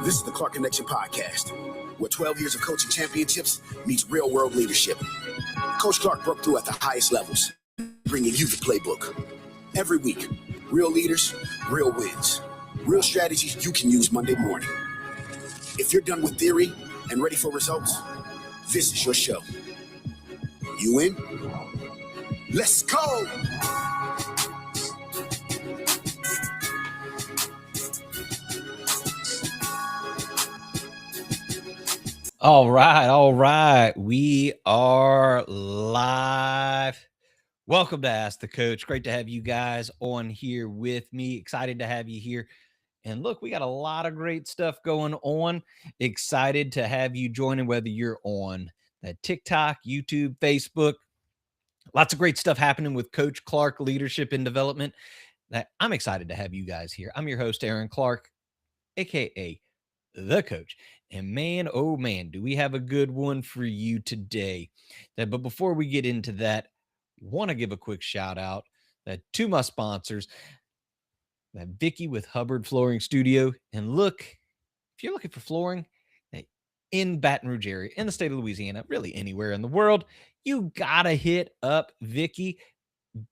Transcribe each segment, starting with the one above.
This is the Clark Connection Podcast, where 12 years of coaching championships meets real-world leadership. Coach Clark broke through at the highest levels, bringing you the playbook. Every week, real leaders, real wins, real strategies you can use Monday morning. If you're done with theory and ready for results, this is your show. You in? Let's go! All right. We are live. Welcome to Ask the Coach. Great to have you guys on here with me. Excited to have you here. And look, we got a lot of great stuff going on. Excited to have you joining, whether you're on that TikTok, YouTube, Facebook. Lots of great stuff happening with Coach Clark Leadership and Development that I'm excited to have you guys here. I'm your host, Aaron Clark, aka The Coach. And man, oh man, do we have a good one for you today. But before we get into that, want to give a quick shout out to my sponsors, that Vicky with Hubbard Flooring Studio. And look, if you're looking for flooring in Baton Rouge area, in the state of Louisiana, really anywhere in the world, you gotta hit up Vicky.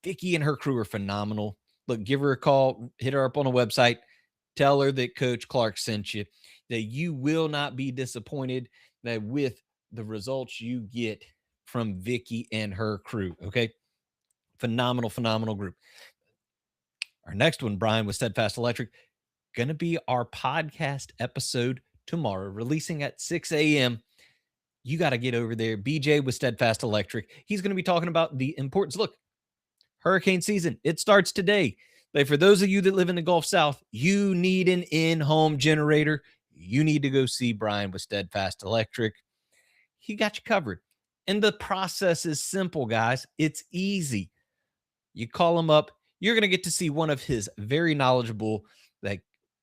Vicky and her crew are phenomenal. Look, give her a call, hit her up on a website, tell her that Coach Clark sent you, that you will not be disappointed that with the results you get from Vicky and her crew. Okay. Phenomenal group. Our next one, Brian with Steadfast Electric, going to be our podcast episode tomorrow, releasing at 6 a.m. You got to get over there. BJ with Steadfast Electric. He's going to be talking about the importance. Look, hurricane season, it starts today. But for those of you that live in the Gulf South, you need an in-home generator. You need to go see Brian with Steadfast Electric. He got you covered. And the process is simple, guys. It's easy. You call him up. You're going to get to see one of his very knowledgeable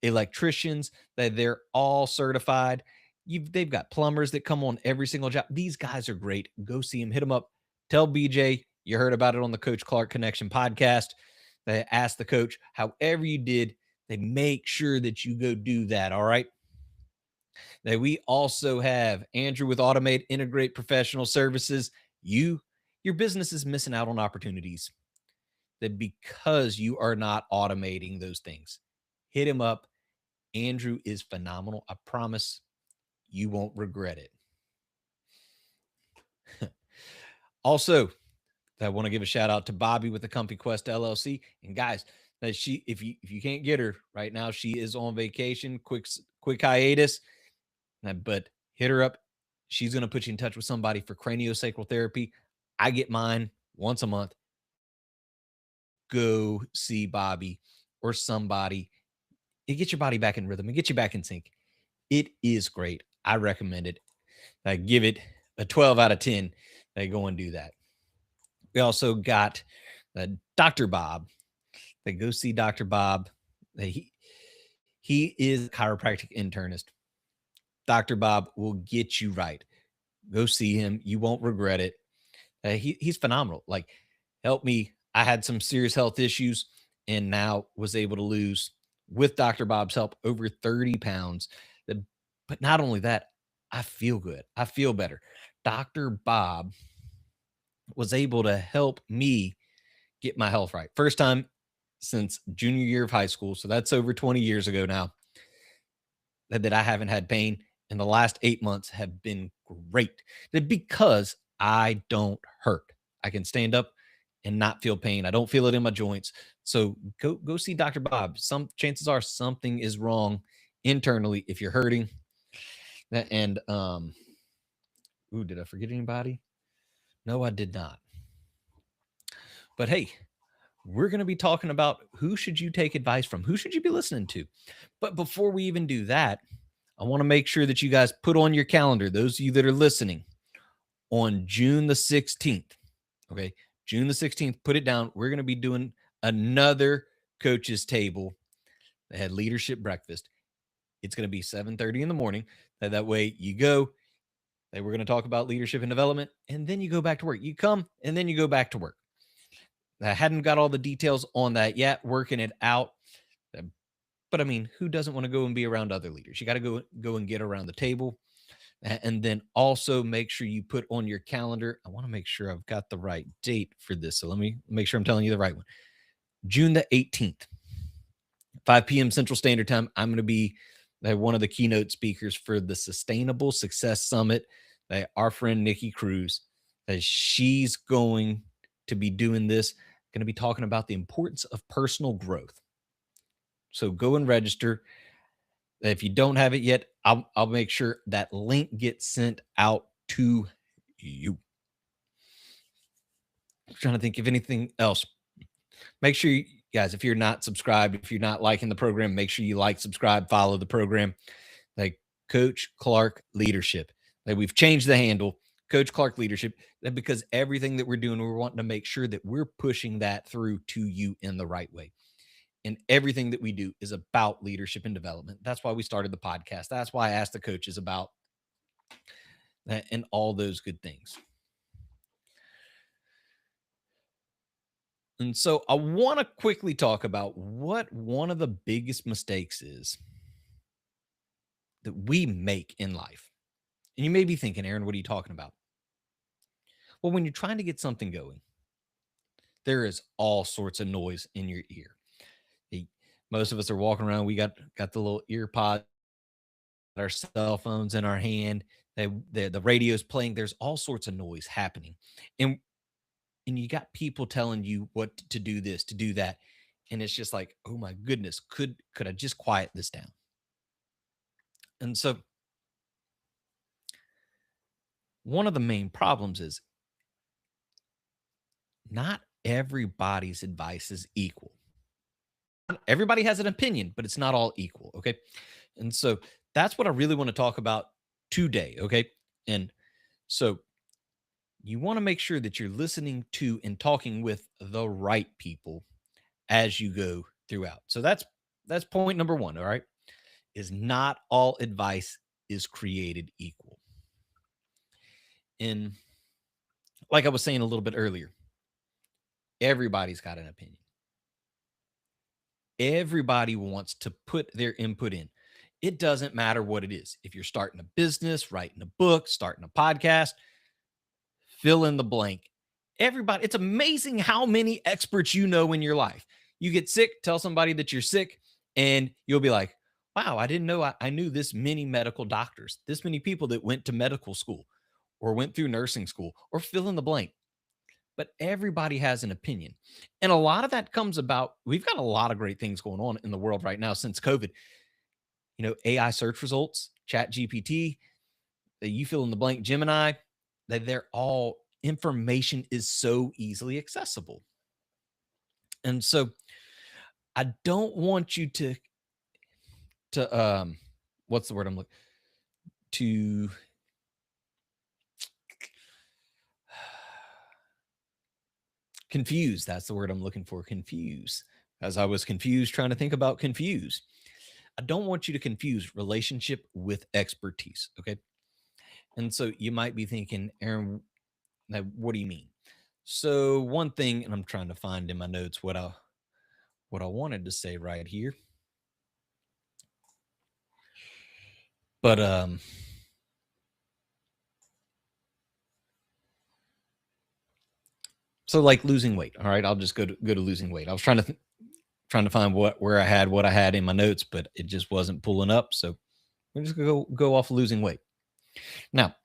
electricians that they're all certified. They've got plumbers that come on every single job. These guys are great. Go see him. Hit him up. Tell BJ you heard about it on the Coach Clark Connection podcast. They ask the coach, however you did, they make sure that you go do that. All right. That we also have Andrew with Automate Integrate Professional Services. Your business is missing out on opportunities that because you are not automating those things. Hit him up. Andrew is phenomenal. I promise you won't regret it. Also, I want to give a shout out to Bobby with the Comfy Quest LLC. And guys, that if you can't get her right now, she is on vacation, quick hiatus. But hit her up. She's going to put you in touch with somebody for craniosacral therapy. I get mine once a month. Go see Bobby or somebody. It gets your body back in rhythm. It gets you back in sync. It is great. I recommend it. I give it a 12 out of 10. They go and do that. We also got Dr. Bob. They go see Dr. Bob. He is a chiropractic internist. Dr. Bob will get you right. Go see him. You won't regret it. He's phenomenal. Like, help me. I had some serious health issues and now was able to lose, with Dr. Bob's help, over 30 pounds. But not only that, I feel good. I feel better. Dr. Bob was able to help me get my health right. First time since junior year of high school. So that's over 20 years ago now that I haven't had pain. And the last 8 months have been great because I don't hurt. I can stand up and not feel pain. I don't feel it in my joints. So go see Dr. Bob. Some chances are something is wrong internally if you're hurting. And did I forget anybody? No, I did not. But hey, we're going to be talking about who should you take advice from? Who should you be listening to? But before we even do that, I want to make sure that you guys put on your calendar, those of you that are listening, on June the 16th. Okay, June the 16th, put it down. We're going to be doing another coach's table. They had leadership breakfast. It's going to be 7:30 in the morning. That way you go. We're going to talk about leadership and development, and then you go back to work. You come, and then you go back to work. I hadn't got all the details on that yet, working it out. But I mean, who doesn't want to go and be around other leaders? You got to go and get around the table. And then also make sure you put on your calendar. I want to make sure I've got the right date for this. So let me make sure I'm telling you the right one. June the 18th, 5 p.m. Central Standard Time. I'm going to be one of the keynote speakers for the Sustainable Success Summit. Our friend Nikki Cruz, she's going to be doing this, going to be talking about the importance of personal growth. So go and register. If you don't have it yet, I'll make sure that link gets sent out to you. I'm trying to think of anything else. Make sure you guys, if you're not subscribed, if you're not liking the program, make sure you like, subscribe, follow the program. Like Coach Clark Leadership. We've changed the handle. Coach Clark Leadership, because everything that we're doing, we're wanting to make sure that we're pushing that through to you in the right way. And everything that we do is about leadership and development. That's why we started the podcast. That's why I asked the coaches about that and all those good things. And so I want to quickly talk about what one of the biggest mistakes is that we make in life. And you may be thinking, Aaron, what are you talking about? Well, when you're trying to get something going, there is all sorts of noise in your ear. Most of us are walking around. We got the little ear pod, our cell phones in our hand. The radio's playing. There's all sorts of noise happening, and you got people telling you what to do, this, to do that, and it's just like, oh my goodness, could I just quiet this down? And so, one of the main problems is not everybody's advice is equal. Everybody has an opinion, but it's not all equal. Okay. And so that's what I really want to talk about today. Okay. And so you want to make sure that you're listening to and talking with the right people as you go throughout. So that's point number one. All right. Is not all advice is created equal. And like I was saying a little bit earlier, everybody's got an opinion. Everybody wants to put their input in. It doesn't matter what it is. If you're starting a business, writing a book, starting a podcast, fill in the blank. Everybody, it's amazing how many experts you know in your life. You get sick, tell somebody that you're sick, and you'll be like, wow, I didn't know I knew this many medical doctors, this many people that went to medical school or went through nursing school or fill in the blank. But everybody has an opinion. And a lot of that comes about, we've got a lot of great things going on in the world right now since COVID. You know, AI search results, Chat GPT, you fill in the blank, Gemini, they're all, information is so easily accessible. And so I don't want you to what's the word I'm looking to confuse. That's the word I'm looking for. Confuse. As I was confused trying to think about confuse. I don't want you to confuse relationship with expertise. Okay. And so you might be thinking, Aaron, now what do you mean? So one thing, and I'm trying to find in my notes what I wanted to say right here. But so like losing weight. All right, I'll just go to losing weight. I was trying to find where I had what I had in my notes, but it just wasn't pulling up. So we're just gonna go off losing weight. Now,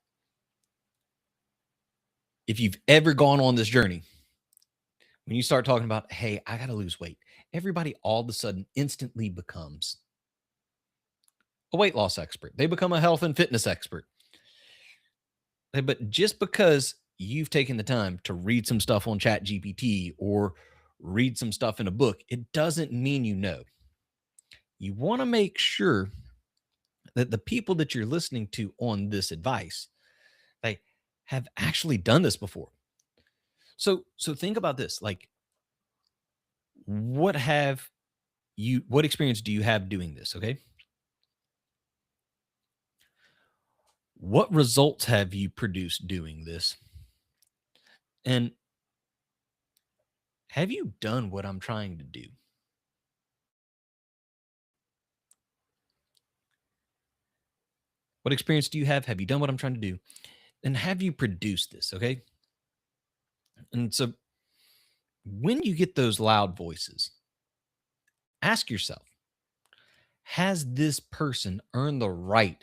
if you've ever gone on this journey, when you start talking about, hey, I gotta lose weight, everybody all of a sudden instantly becomes a weight loss expert. They become a health and fitness expert. But just because you've taken the time to read some stuff on Chat GPT or read some stuff in a book, it doesn't mean you know. You want to make sure that the people that you're listening to on this advice, they have actually done this before. So think about this. Like, what experience do you have doing this? Okay. What results have you produced doing this? And have you done what I'm trying to do? What experience do you have? Have you done what I'm trying to do? And have you produced this? Okay. And so when you get those loud voices, ask yourself, has this person earned the right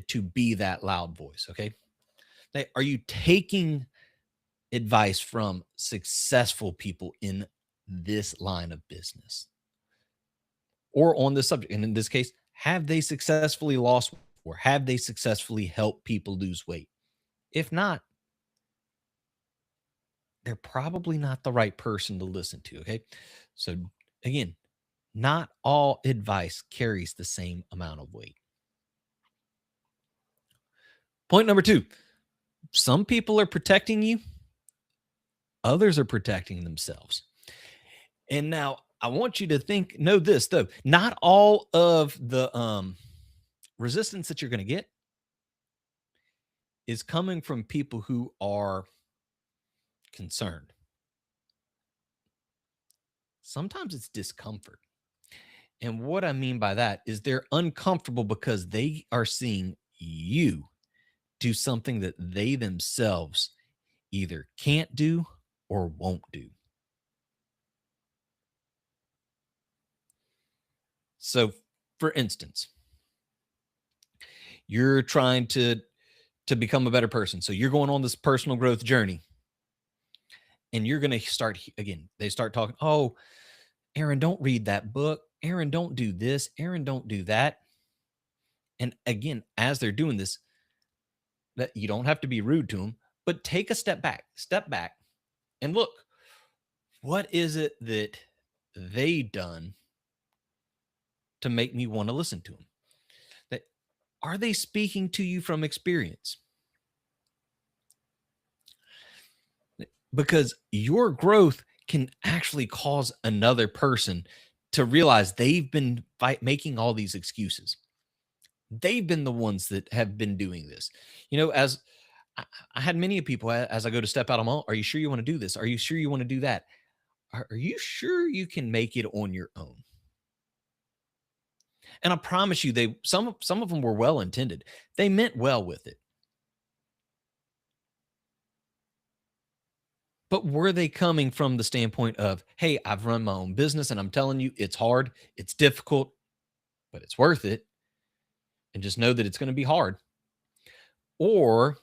to be that loud voice? Okay. Are you taking advice from successful people in this line of business or on this subject? And in this case, have they successfully lost or have they successfully helped people lose weight? If not, they're probably not the right person to listen to. Okay. So again, not all advice carries the same amount of weight. Point number two, Some people are protecting you, others are protecting themselves. And now I want you to know this though, not all of the resistance that you're going to get is coming from people who are concerned. Sometimes it's discomfort. And what I mean by that is they're uncomfortable because they are seeing you do something that they themselves either can't do or won't do. So, for instance, you're trying to become a better person. So you're going on this personal growth journey. And you're going to start again. They start talking, "Oh, Aaron, don't read that book. Aaron, don't do this. Aaron, don't do that." And again, as they're doing this, that you don't have to be rude to them, but take a step back and look, what is it that they done to make me want to listen to them? That are they speaking to you from experience? Because your growth can actually cause another person to realize they've been making all these excuses. They've been the ones that have been doing this. As I had many people as I go to step out, are you sure you want to do this? Are you sure you want to do that? Are you sure you can make it on your own? And I promise you, some of them were well intended. They meant well with it. But were they coming from the standpoint of, "Hey, I've run my own business and I'm telling you it's hard, it's difficult, but it's worth it. And just know that it's going to be hard"? Or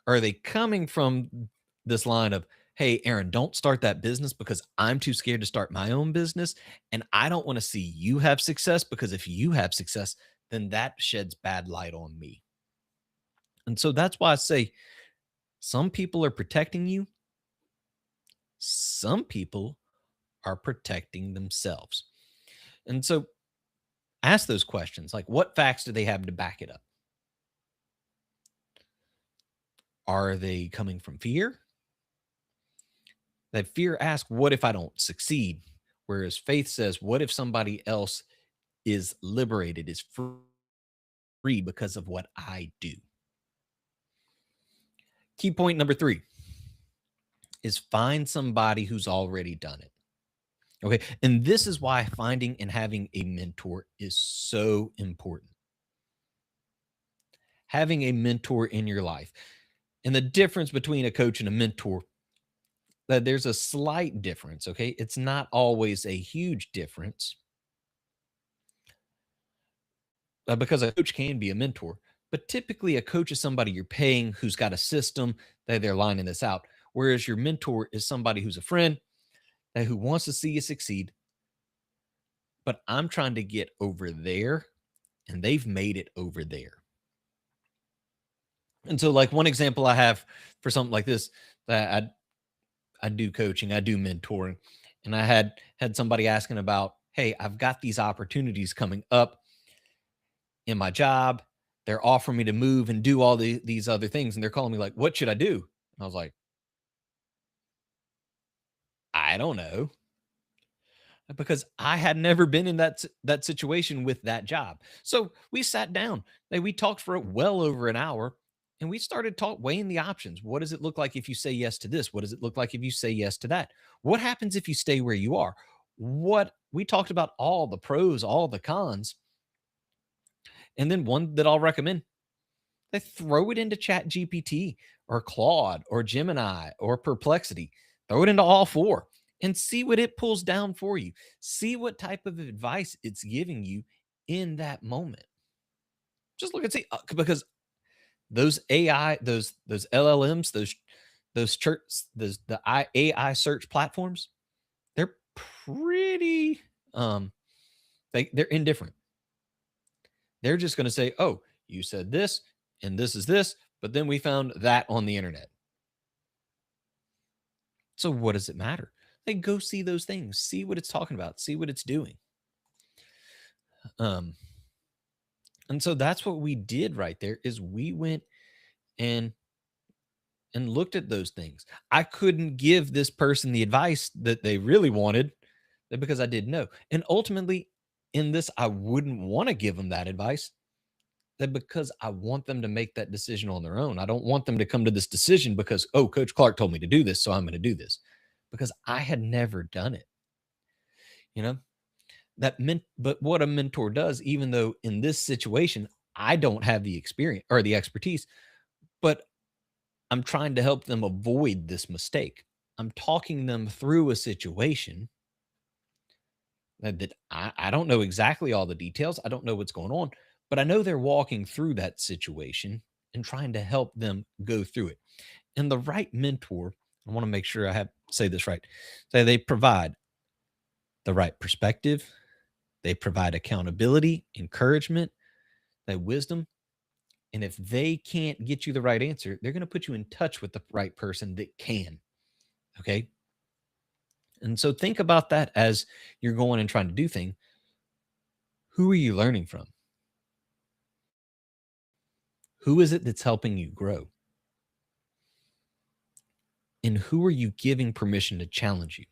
are they coming from this line of, "Hey, Aaron, don't start that business because I'm too scared to start my own business. And I don't want to see you have success because if you have success, then that sheds bad light on me." And so that's why I say some people are protecting you. Some people are protecting themselves. And so ask those questions like, what facts do they have to back it up? Are they coming from fear? That fear asks, what if I don't succeed? Whereas faith says, what if somebody else is liberated, is free because of what I do? Key point number 3 is find somebody who's already done it. Okay. And this is why finding and having a mentor is so important. Having a mentor in your life. And the difference between a coach and a mentor, that there's a slight difference. Okay. It's not always a huge difference, because a coach can be a mentor. But typically, a coach is somebody you're paying who's got a system that they're lining this out. Whereas your mentor is somebody who's a friend who wants to see you succeed. But I'm trying to get over there, and they've made it over there. And so, like, one example I have for something like this, that I do coaching, I do mentoring, and I had somebody asking about, "Hey, I've got these opportunities coming up in my job. They're offering me to move and do all these other things, and they're calling me like, what should I do?" And I was like, "I don't know," because I had never been in that situation with that job. So we sat down, we talked for well over an hour, and we started weighing the options. What does it look like if you say yes to this? What does it look like if you say yes to that? What happens if you stay where you are? What we talked about, all the pros, all the cons. And then one that I'll recommend, they throw it into Chat GPT or Claude or Gemini or Perplexity. Throw it into all 4 and see what it pulls down for you. See what type of advice it's giving you in that moment. Just look and see, because those AI, those LLMs, the AI search platforms, they're pretty they're indifferent. They're just going to say, "Oh, you said this and this is this, but then we found that on the internet." So what does it matter? Go see those things, see what it's talking about, see what it's doing. And so that's what we did right there, is we went and looked at those things. I couldn't give this person the advice that they really wanted because I didn't know. And ultimately, in this, I wouldn't want to give them that advice that because I want them to make that decision on their own. I don't want them to come to this decision because, oh, Coach Clark told me to do this, so I'm going to do this because I had never done it. You know, but what a mentor does, even though in this situation, I don't have the experience or the expertise, but I'm trying to help them avoid this mistake. I'm talking them through a situation that I don't know exactly all the details. I don't know what's going on, but I know they're walking through that situation and trying to help them go through it. And the right mentor, I want to make sure I have say this right. So they provide the right perspective, they provide accountability, encouragement, that wisdom. And if they can't get you the right answer, they're going to put you in touch with the right person that can. Okay. And so think about that as you're going and trying to do things. Who are you learning from? Who is it that's helping you grow? And who are you giving permission to challenge you?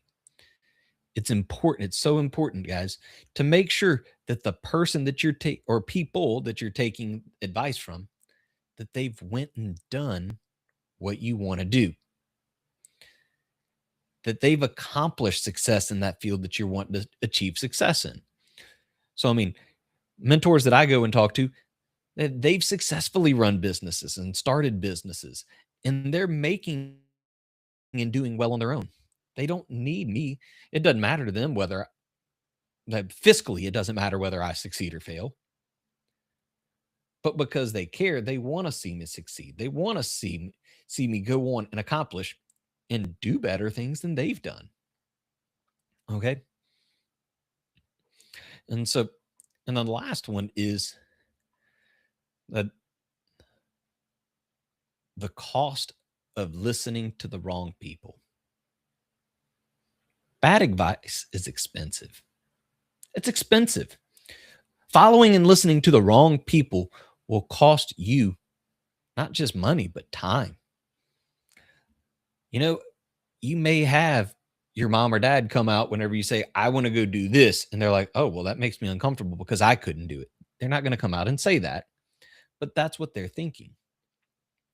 It's important. It's so important, guys, to make sure that the person that you're taking or people that you're taking advice from, that they've went and done what you want to do, that they've accomplished success in that field that you're wanting to achieve success in. So, I mean, mentors that I go and talk to, they've successfully run businesses and started businesses, and they're making and doing well on their own. They don't need me. It doesn't matter to them whether fiscally, it doesn't matter whether I succeed or fail. But because they care, they want to see me succeed. They want to see me go on and accomplish and do better things than they've done. Okay. And so, and then the last one is that the cost of listening to the wrong people. Bad advice is expensive. It's expensive. Following and listening to the wrong people will cost you not just money, but time. You know, you may have your mom or dad come out whenever you say, I want to go do this. And they're like, oh, well, that makes me uncomfortable because I couldn't do it. They're not going to come out and say that, but that's what they're thinking.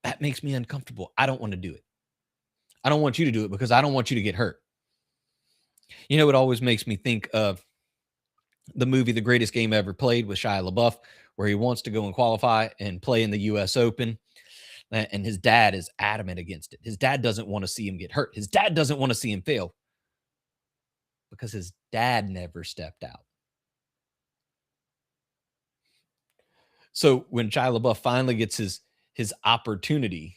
That makes me uncomfortable. I don't want to do it. I don't want you to do it because I don't want you to get hurt. You know, it always makes me think of the movie The Greatest Game Ever Played with Shia LaBeouf, where he wants to go and qualify and play in the US Open. And his dad is adamant against it. His dad doesn't want to see him get hurt. His dad doesn't want to see him fail because his dad never stepped out. So when Shia LaBeouf finally gets his opportunity,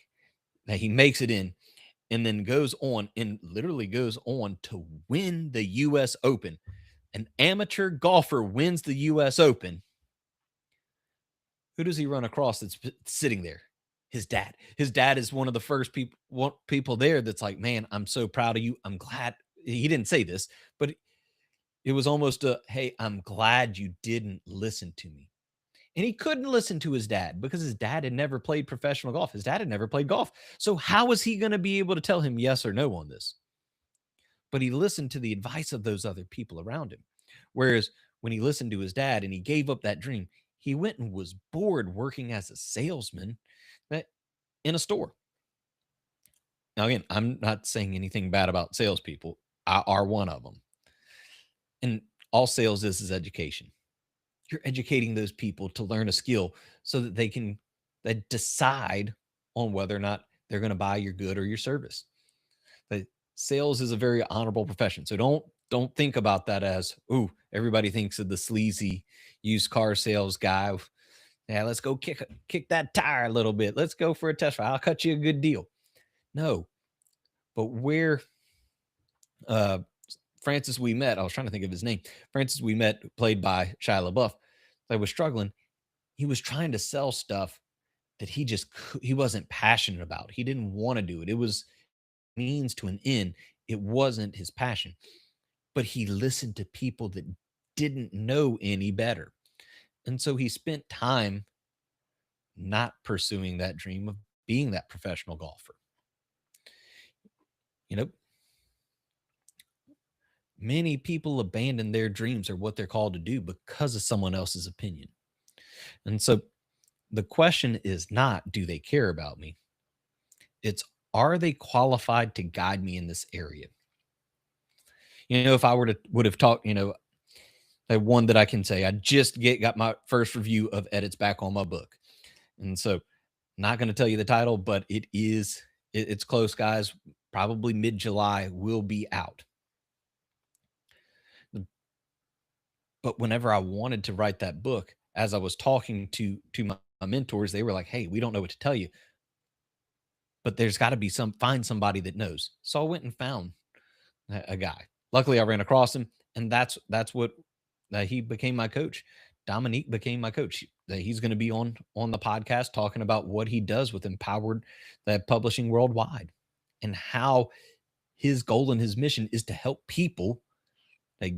that he makes it in, and then goes on and literally goes on to win the US Open. An amateur golfer wins the US Open. Who does he run across that's sitting there? His dad. His dad is one of the first people there that's like, man, I'm so proud of you. I'm glad. He didn't say this, but it was almost a, hey, I'm glad you didn't listen to me. And he couldn't listen to his dad because his dad had never played professional golf. His dad had never played golf. So how was he going to be able to tell him yes or no on this? But he listened to the advice of those other people around him. Whereas when he listened to his dad and he gave up that dream, he went and was bored working as a salesman in a store. Now, again, I'm not saying anything bad about salespeople. I are one of them. And all sales is education. You're educating those people to learn a skill so that they can decide on whether or not they're going to buy your good or your service. But sales is a very honorable profession. So don't think about that as, ooh, everybody thinks of the sleazy used car sales guy. Yeah, let's go kick that tire a little bit. Let's go for a test ride. I'll cut you a good deal. No. But where Francis Ouimet, I was trying to think of his name. Francis Ouimet, played by Shia LaBeouf, that was struggling. He was trying to sell stuff that he wasn't passionate about. He didn't want to do it. It was means to an end. It wasn't his passion. But he listened to people that didn't know any better. And so he spent time not pursuing that dream of being that professional golfer. You know, many people abandon their dreams or what they're called to do because of someone else's opinion. And so the question is not, do they care about me? It's, are they qualified to guide me in this area? If I would have talked, the one that I can say, I just got my first review of edits back on my book. And so not going to tell you the title, but it's close, guys. Probably mid-July will be out. But whenever I wanted to write that book, as I was talking to my mentors, they were like, hey, we don't know what to tell you, but there's got to be find somebody that knows. So I went and found a guy. Luckily I ran across him, and that's what he became my coach. Dominique became my coach. He's going to be on the podcast talking about what he does with Empowered Publishing Worldwide, and how his goal and his mission is to help people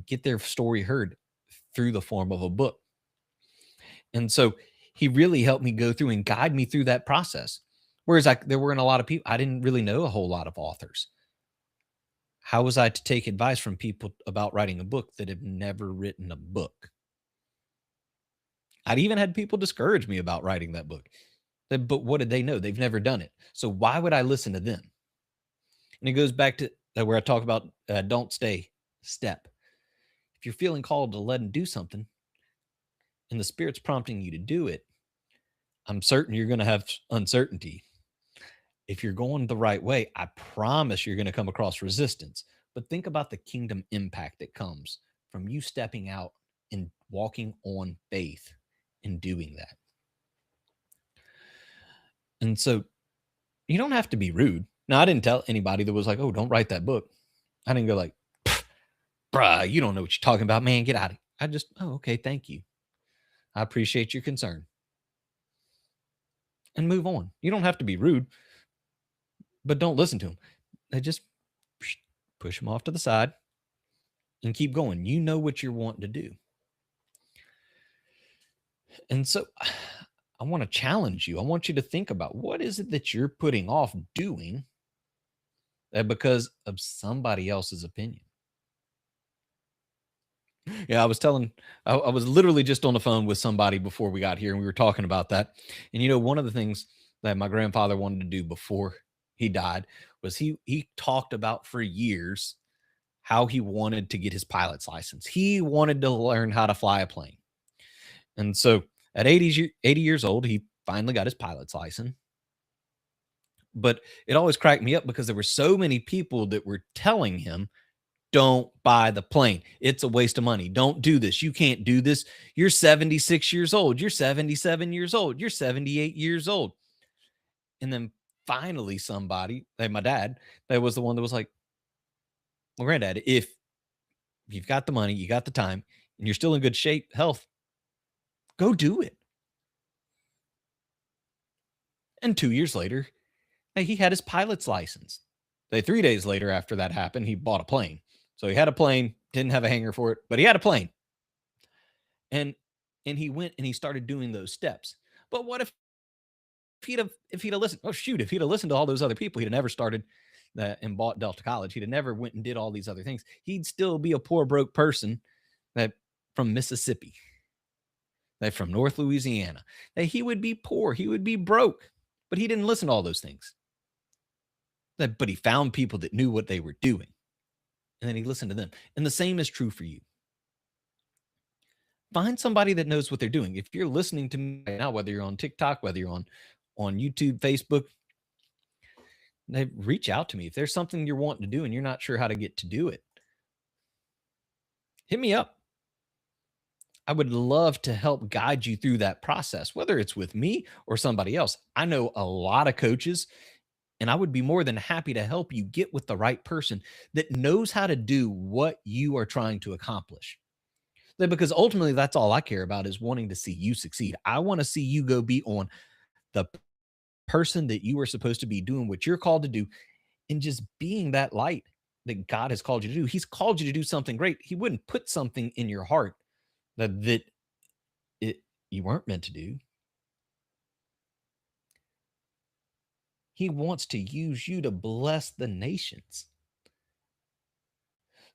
get their story heard through the form of a book. And so he really helped me go through and guide me through that process. Whereas there weren't a lot of people, I didn't really know a whole lot of authors. How was I to take advice from people about writing a book that have never written a book? I'd even had people discourage me about writing that book. But what did they know? They've never done it. So why would I listen to them? And it goes back to where I talk about don't stay, step. If you're feeling called to let him do something and the Spirit's prompting you to do it, I'm certain you're going to have uncertainty. If you're going the right way, I promise you're going to come across resistance. But think about the kingdom impact that comes from you stepping out and walking on faith and doing that. And so you don't have to be rude. Now, I didn't tell anybody that was like, oh, don't write that book. I didn't go like, bruh, you don't know what you're talking about, man. Get out of here. I just, oh, okay, thank you. I appreciate your concern. And move on. You don't have to be rude, but don't listen to them. They just push them off to the side and keep going. You know what you're wanting to do. And so I want to challenge you. I want you to think about, what is it that you're putting off doing because of somebody else's opinion? Yeah, I was literally just on the phone with somebody before we got here, and we were talking about that. And one of the things that my grandfather wanted to do before he died was he talked about for years how he wanted to get his pilot's license. He wanted to learn how to fly a plane. And so at 80 years old, he finally got his pilot's license. But it always cracked me up because there were so many people that were telling him, don't buy the plane. It's a waste of money. Don't do this. You can't do this. You're 76 years old. You're 77 years old. You're 78 years old. And then finally somebody, like my dad, that was the one that was like, well, granddad, if you've got the money, you got the time, and you're still in good shape, health, go do it. And 2 years later, he had his pilot's license. 3 days later after that happened, he bought a plane. So he had a plane, didn't have a hangar for it, but he had a plane. And he went and he started doing those steps. But what if he'd have listened? Oh, shoot, if he'd have listened to all those other people, he'd have never started and bought Delta College. He'd have never went and did all these other things. He'd still be a poor, broke person from Mississippi, from North Louisiana. He would be poor. He would be broke. But he didn't listen to all those things. But he found people that knew what they were doing. And then he listened to them. And the same is true for you. Find somebody that knows what they're doing. If you're listening to me right now, whether you're on TikTok, whether you're on YouTube, Facebook, reach out to me. If there's something you're wanting to do and you're not sure how to get to do it, hit me up. I would love to help guide you through that process, whether it's with me or somebody else. I know a lot of coaches, and I would be more than happy to help you get with the right person that knows how to do what you are trying to accomplish. Because ultimately, that's all I care about, is wanting to see you succeed. I want to see you go be on the person that you are supposed to be, doing what you're called to do, and just being that light that God has called you to do. He's called you to do something great. He wouldn't put something in your heart that you weren't meant to do. He wants to use you to bless the nations.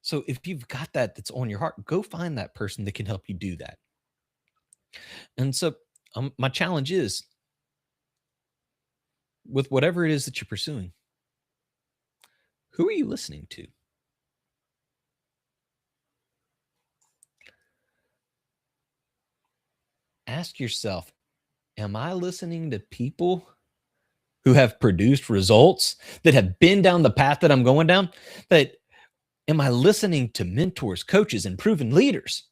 So if you've got that's on your heart, go find that person that can help you do that. And so my challenge is, with whatever it is that you're pursuing, who are you listening to? Ask yourself, am I listening to people who have produced results, that have been down the path that I'm going down? That am I listening to mentors, coaches, and proven leaders?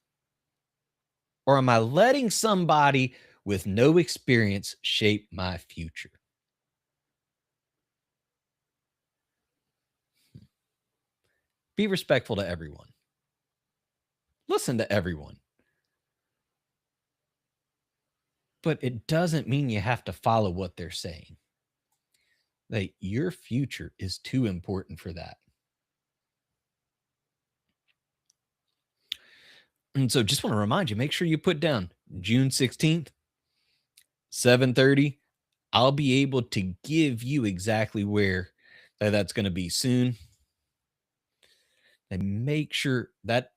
Or am I letting somebody with no experience shape my future? Be respectful to everyone. Listen to everyone. But it doesn't mean you have to follow what they're saying. Like, your future is too important for that. And so just want to remind you, make sure you put down June 16th, 7:30. I'll be able to give you exactly where that's going to be soon. And make sure that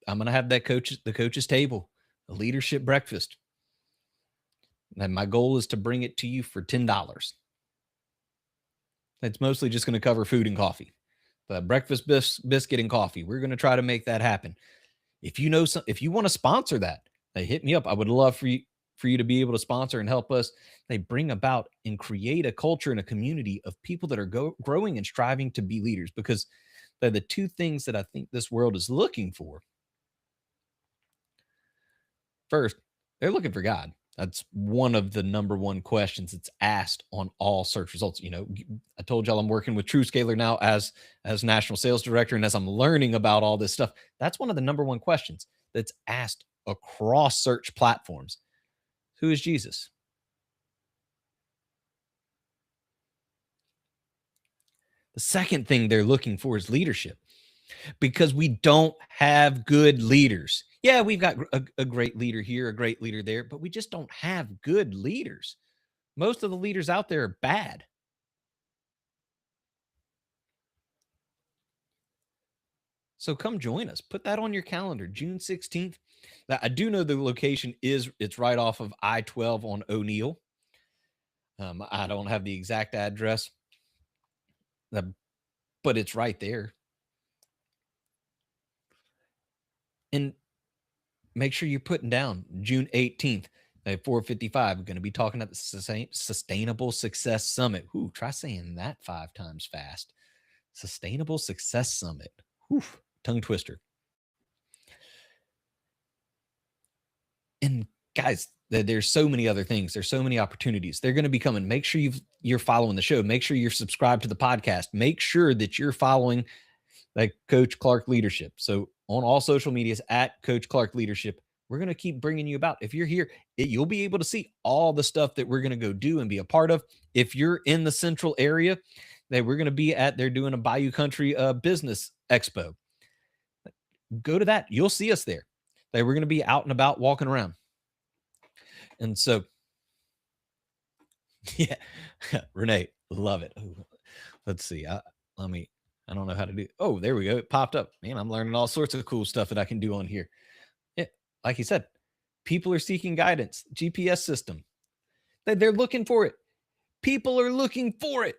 I'm going to have the coach's table, a leadership breakfast. And my goal is to bring it to you for $10. It's mostly just going to cover food and coffee. Breakfast, biscuit, and coffee. We're going to try to make that happen. If you know if you want to sponsor that, hit me up. I would love for you to be able to sponsor and help us. They bring about and create a culture and a community of people that are growing and striving to be leaders, because they're the two things that I think this world is looking for. First, they're looking for God. That's one of the number one questions that's asked on all search results. You know, I told y'all I'm working with TrueScaler now as national sales director. And as I'm learning about all this stuff, that's one of the number one questions that's asked across search platforms. Who is Jesus? The second thing they're looking for is leadership, because we don't have good leaders. Yeah, we've got a great leader here, a great leader there, but we just don't have good leaders. Most of the leaders out there are bad. So come join us. Put that on your calendar, June 16th. Now, I do know the location it's right off of I-12 on O'Neill. I don't have the exact address, but it's right there. And make sure you're putting down June 18th at 4:55. We're going to be talking at the Sustainable Success Summit. Ooh, try saying that 5 times fast. Sustainable Success Summit. Whew, tongue twister. And guys, there's so many other things. There's so many opportunities. They're going to be coming. Make sure you're following the show. Make sure you're subscribed to the podcast. Make sure that you're following like Coach Clark Leadership. So on all social medias at Coach Clark Leadership, we're going to keep bringing you about. If you're here, you'll be able to see all the stuff that we're going to go do and be a part of. If you're in the central area, that we're going to be at, they're doing a Bayou Country Business Expo. Go to that. You'll see us there. We're going to be out and about walking around. And so, yeah, Renee, love it. Ooh, let's see. I don't know how to do. Oh, there we go. It popped up. Man, I'm learning all sorts of cool stuff that I can do on here. Yeah, like you said, people are seeking guidance. GPS system. They're looking for it. People are looking for it.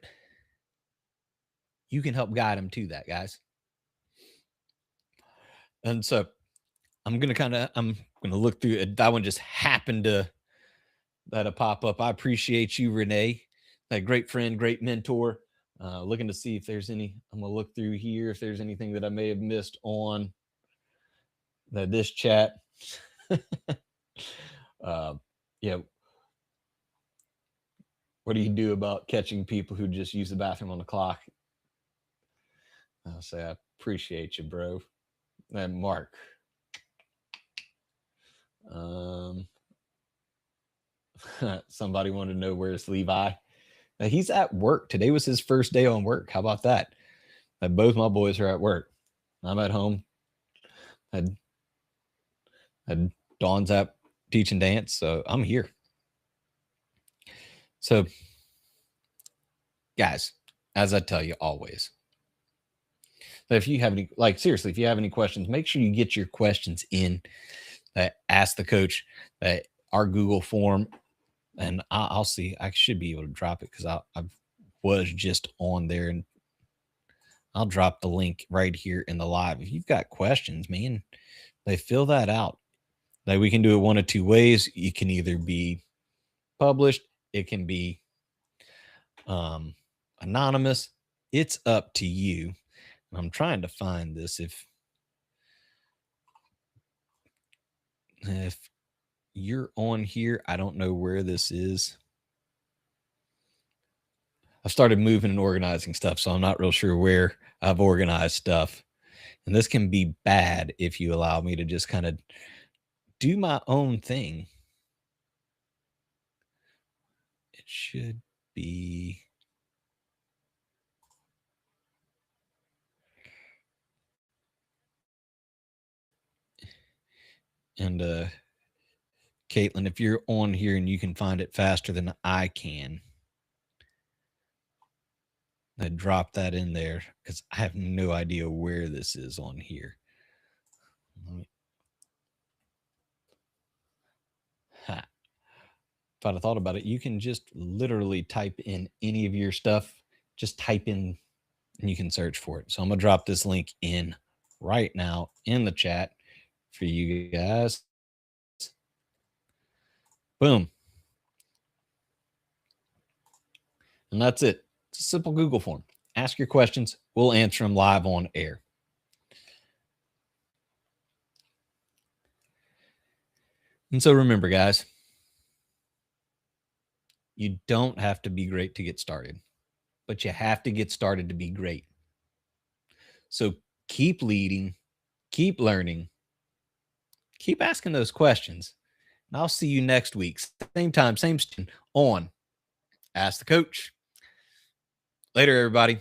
You can help guide them to that, guys. And so I'm going to look through it. That one just happened to pop up. I appreciate you, Renee. That great friend, great mentor. Looking to see if there's I'm going to look through here if there's anything that I may have missed on this chat. Yeah. What do you do about catching people who just use the bathroom on the clock? I'll say, I appreciate you, bro. And Mark. Somebody wanted to know where's Levi. Now, he's at work. Today was his first day on work. How about that? Both my boys are at work. I'm at home. Had Dawn's at teaching dance, so I'm here. So guys, as I tell you always, if you have any, like seriously, if you have any questions, make sure you get your questions in. Ask the coach. Our Google form, and I'll see. I should be able to drop it because I was just on there, and I'll drop the link right here in the live. If you've got questions, man, fill that out. Like, we can do it one of two ways. You can either be published, it can be anonymous. It's up to you. I'm trying to find this. If you're on here, I don't know where this is. I've started moving and organizing stuff, so I'm not real sure where I've organized stuff. And this can be bad if you allow me to just kind of do my own thing. It should be. And Caitlin, if you're on here and you can find it faster than I can, I drop that in there because I have no idea where this is on here. If I'd have thought about it, you can just literally type in any of your stuff. Just type in and you can search for it. So I'm going to drop this link in right now in the chat for you guys. Boom. And that's it. It's a simple Google form. Ask your questions. We'll answer them live on air. And so remember, guys, you don't have to be great to get started, but you have to get started to be great. So keep leading, keep learning, keep asking those questions. And I'll see you next week. Same time, same station on Ask the Coach. Later, everybody.